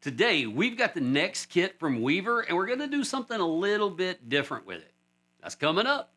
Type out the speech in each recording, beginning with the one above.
Today, we've got the next kit from Weaver, and we're going to do something a little bit different with it. That's coming up.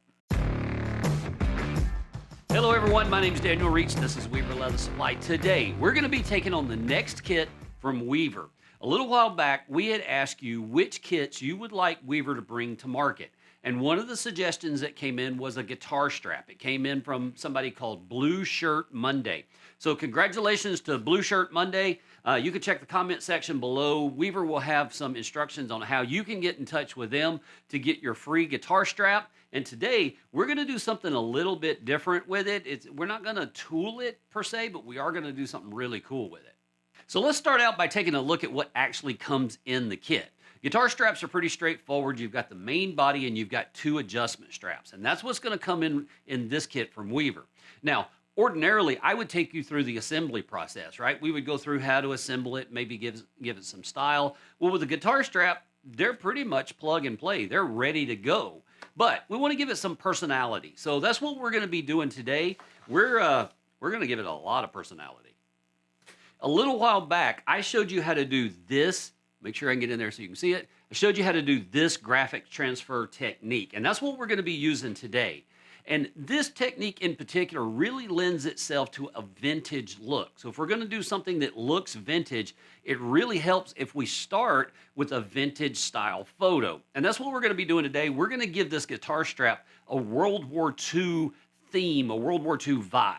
Hello, everyone. My name is Daniel Reach. This is Weaver Leather Supply. Today, we're going to be taking on the next kit from Weaver. A little while back, we had asked you which kits you would like Weaver to bring to market. And one of the suggestions that came in was a guitar strap. It came in from somebody called Blue Shirt Monday. So congratulations to Blue Shirt Monday. You can check the comment section below. Weaver will have some instructions on how you can get in touch with them to get your free guitar strap. And today, we're going to do something a little bit different with it. We're not going to tool it per se, but we are going to do something really cool with it. So let's start out by taking a look at what actually comes in the kit. Guitar straps are pretty straightforward. You've got the main body and you've got two adjustment straps. And that's what's going to come in this kit from Weaver. Now, ordinarily, I would take you through the assembly process, right? We would go through how to assemble it, maybe give it some style. Well, with a guitar strap, they're pretty much plug and play. They're ready to go. But we want to give it some personality. So that's what we're going to be doing today. We're going to give it a lot of personality. A little while back, I showed you how to do this. Make sure I can get in there so you can see it. I showed you how to do this graphic transfer technique, and that's what we're going to be using today. And this technique in particular really lends itself to a vintage look. So if we're going to do something that looks vintage, it really helps if we start with a vintage style photo. And that's what we're going to be doing today. We're going to give this guitar strap a World War II theme, a World War II vibe.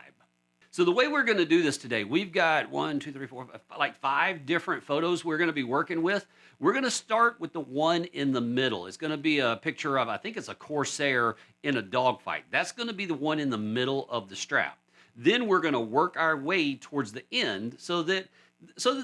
So the way we're going to do this today, we've got 5 different photos we're going to be working with. We're going to start with the one in the middle. It's going to be a picture of, I think it's a Corsair in a dogfight. That's going to be the one in the middle of the strap. Then we're going to work our way towards the end so that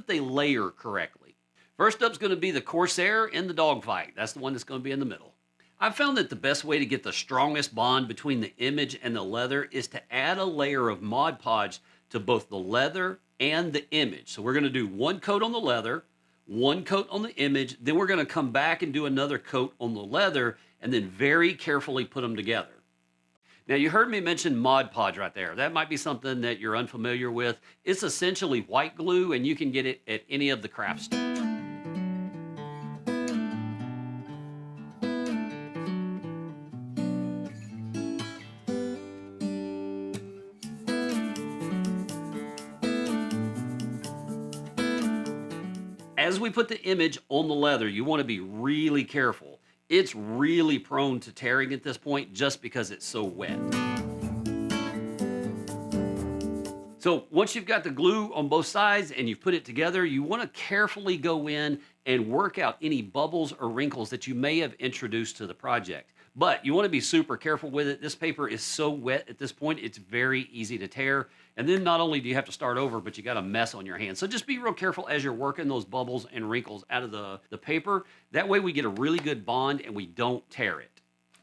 they layer correctly. First up is going to be the Corsair in the dogfight. That's the one that's going to be in the middle. I've found that the best way to get the strongest bond between the image and the leather is to add a layer of Mod Podge to both the leather and the image. So we're going to do one coat on the leather, one coat on the image, then we're going to come back and do another coat on the leather, and then very carefully put them together. Now, you heard me mention Mod Podge right there. That might be something that you're unfamiliar with. It's essentially white glue, and you can get it at any of the craft stores. As we put the image on the leather, you want to be really careful. It's really prone to tearing at this point just because it's so wet. So once you've got the glue on both sides and you've put it together, you want to carefully go in and work out any bubbles or wrinkles that you may have introduced to the project. But you want to be super careful with it. This paper is so wet at this point, it's very easy to tear. And then not only do you have to start over, but you got a mess on your hands. So just be real careful as you're working those bubbles and wrinkles out of the paper. That way we get a really good bond and we don't tear it.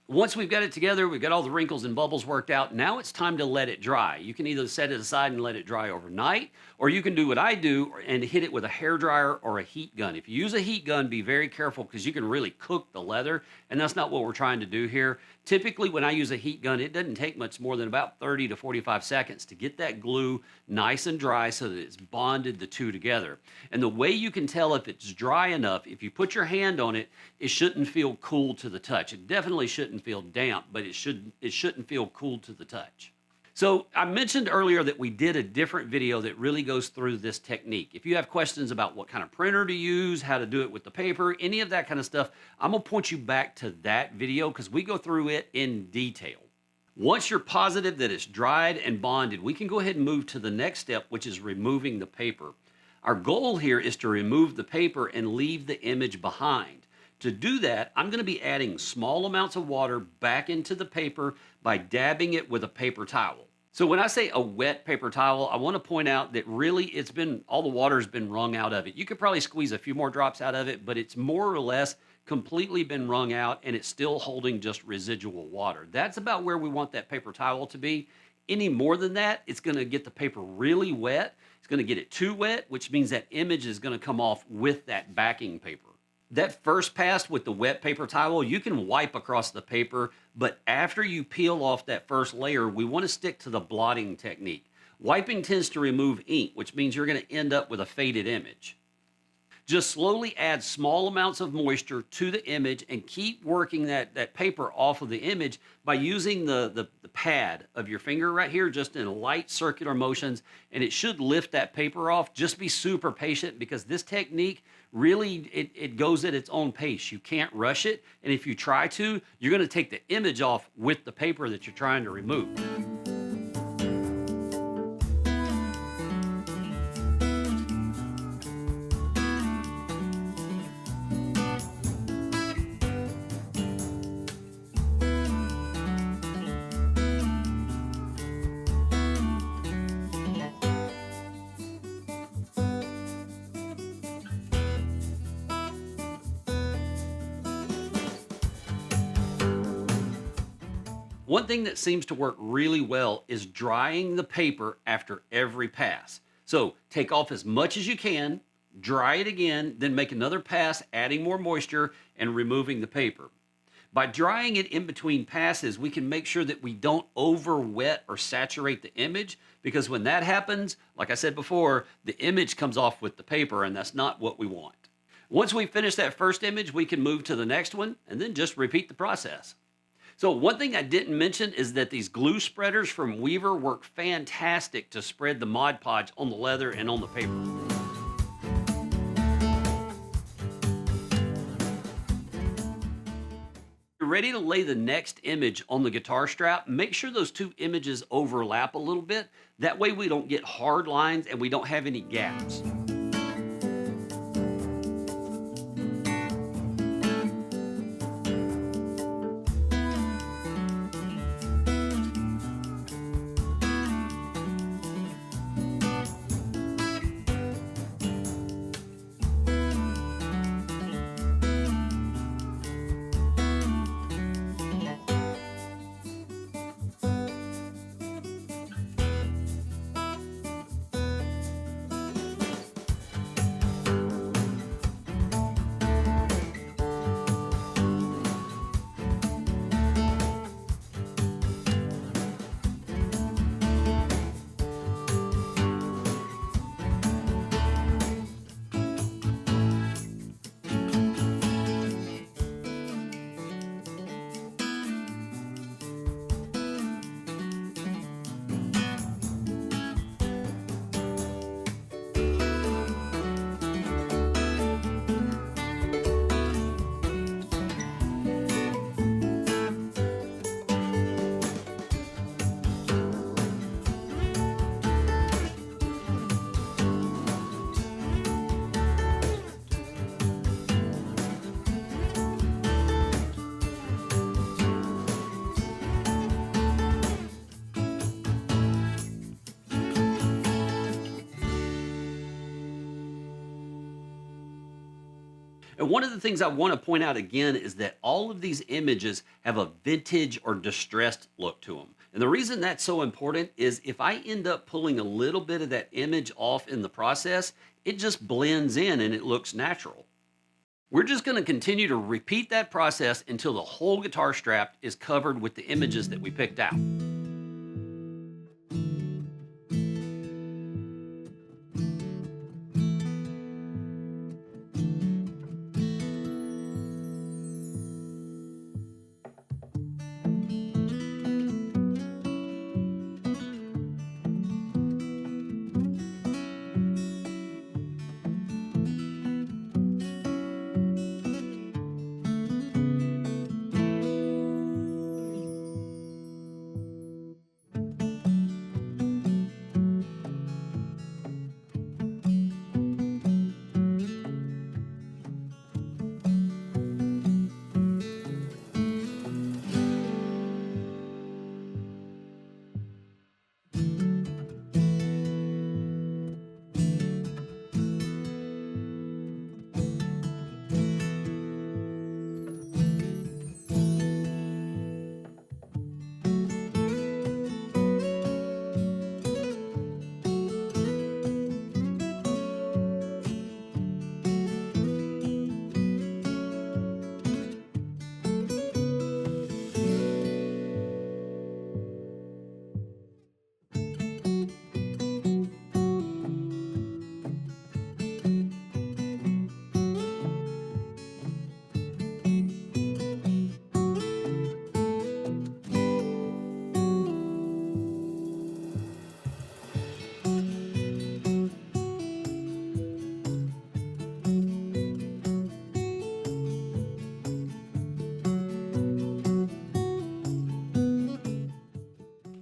Once we've got it together, we've got all the wrinkles and bubbles worked out, now it's time to let it dry. You can either set it aside and let it dry overnight, or you can do what I do and hit it with a hairdryer or a heat gun. If you use a heat gun, be very careful because you can really cook the leather, and that's not what we're trying to do here. Typically, when I use a heat gun, it doesn't take much more than about 30 to 45 seconds to get that glue nice and dry so that it's bonded the two together. And the way you can tell if it's dry enough, if you put your hand on it, it shouldn't feel cool to the touch. It definitely shouldn't feel damp, but it shouldn't feel cool to the touch. So I mentioned earlier that we did a different video that really goes through this technique. If you have questions about what kind of printer to use, how to do it with the paper, any of that kind of stuff, I'm going to point you back to that video because we go through it in detail. Once you're positive that it's dried and bonded, we can go ahead and move to the next step, which is removing the paper. Our goal here is to remove the paper and leave the image behind. To do that, I'm going to be adding small amounts of water back into the paper by dabbing it with a paper towel. So when I say a wet paper towel, I want to point out that really all the water's been wrung out of it. You could probably squeeze a few more drops out of it, but it's more or less completely been wrung out and it's still holding just residual water. That's about where we want that paper towel to be. Any more than that, it's going to get the paper really wet. It's going to get it too wet, which means that image is going to come off with that backing paper. That first pass with the wet paper towel, you can wipe across the paper, but after you peel off that first layer, we want to stick to the blotting technique. Wiping tends to remove ink, which means you're going to end up with a faded image. Just slowly add small amounts of moisture to the image and keep working that paper off of the image by using the pad of your finger right here, just in light circular motions, and it should lift that paper off. Just be super patient because this technique really it goes at its own pace. You can't rush it, and if you try to, you're going to take the image off with the paper that you're trying to remove. One thing that seems to work really well is drying the paper after every pass. So take off as much as you can, dry it again, then make another pass, adding more moisture and removing the paper. By drying it in between passes, we can make sure that we don't over wet or saturate the image, because when that happens, like I said before, the image comes off with the paper, and that's not what we want. Once we finish that first image, we can move to the next one and then just repeat the process. So one thing I didn't mention is that these glue spreaders from Weaver work fantastic to spread the Mod Podge on the leather and on the paper. You're ready to lay the next image on the guitar strap. Make sure those two images overlap a little bit. That way we don't get hard lines and we don't have any gaps. And one of the things I want to point out again is that all of these images have a vintage or distressed look to them. And the reason that's so important is if I end up pulling a little bit of that image off in the process, it just blends in and it looks natural. We're just going to continue to repeat that process until the whole guitar strap is covered with the images that we picked out.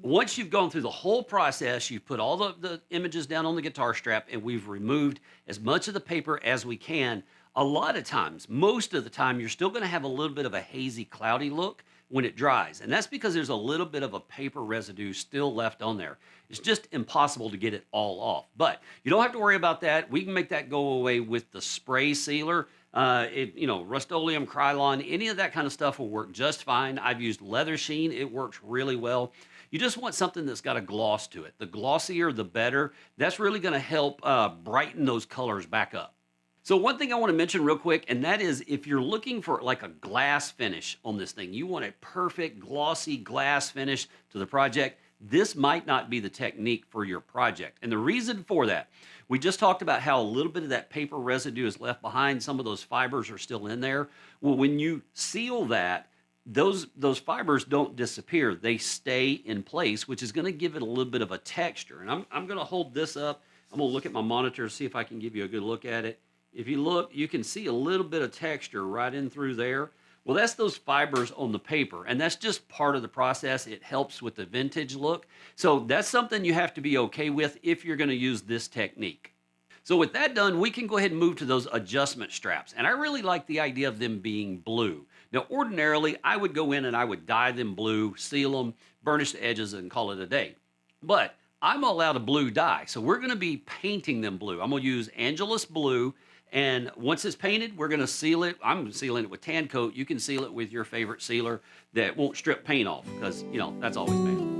Once you've gone through the whole process, you've put all the images down on the guitar strap, and we've removed as much of the paper as we can. A lot of times, most of the time, you're still going to have a little bit of a hazy, cloudy look when it dries. And that's because there's a little bit of a paper residue still left on there. It's just impossible to get it all off. But you don't have to worry about that. We can make that go away with the spray sealer. Rust-Oleum, Krylon, any of that kind of stuff will work just fine. I've used leather sheen. It works really well. You just want something that's got a gloss to it. The glossier, the better. That's really going to help brighten those colors back up. So one thing I want to mention real quick, and that is if you're looking for like a glass finish on this thing, you want a perfect glossy glass finish to the project, this might not be the technique for your project. And the reason for that, we just talked about how a little bit of that paper residue is left behind. Some of those fibers are still in there. Well, when you seal that, those fibers don't disappear. They stay in place, which is going to give it a little bit of a texture. And I'm going to hold this up. I'm going to look at my monitor, see if I can give you a good look at it. If you look, you can see a little bit of texture right in through there. Well, that's those fibers on the paper, and that's just part of the process. It helps with the vintage look. So that's something you have to be okay with if you're going to use this technique. So with that done, we can go ahead and move to those adjustment straps. And I really like the idea of them being blue. Now, ordinarily, I would go in and I would dye them blue, seal them, burnish the edges, and call it a day. But I'm all out of blue dye, so we're going to be painting them blue. I'm going to use Angelus Blue. And once it's painted, we're going to seal it. I'm sealing it with Tan Coat. You can seal it with your favorite sealer that won't strip paint off because, that's always bad.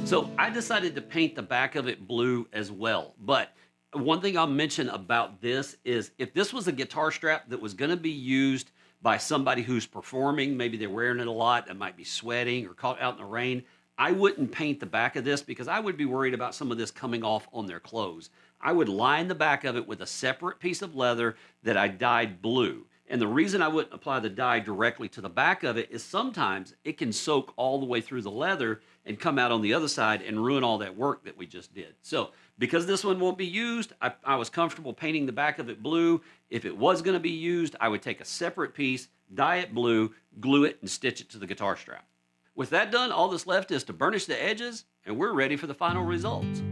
So I decided to paint the back of it blue as well. But one thing I'll mention about this is if this was a guitar strap that was going to be used by somebody who's performing, maybe they're wearing it a lot, it might be sweating or caught out in the rain, I wouldn't paint the back of this because I would be worried about some of this coming off on their clothes. I would line the back of it with a separate piece of leather that I dyed blue. And the reason I wouldn't apply the dye directly to the back of it is sometimes it can soak all the way through the leather and come out on the other side and ruin all that work that we just did. So because this one won't be used, I was comfortable painting the back of it blue. If it was going to be used, I would take a separate piece, dye it blue, glue it, and stitch it to the guitar strap. With that done, all that's left is to burnish the edges, and we're ready for the final results.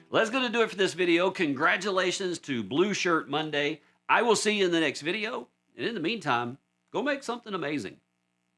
Well, that's going to do it for this video. Congratulations to Blue Shirt Monday. I will see you in the next video. And in the meantime, go make something amazing.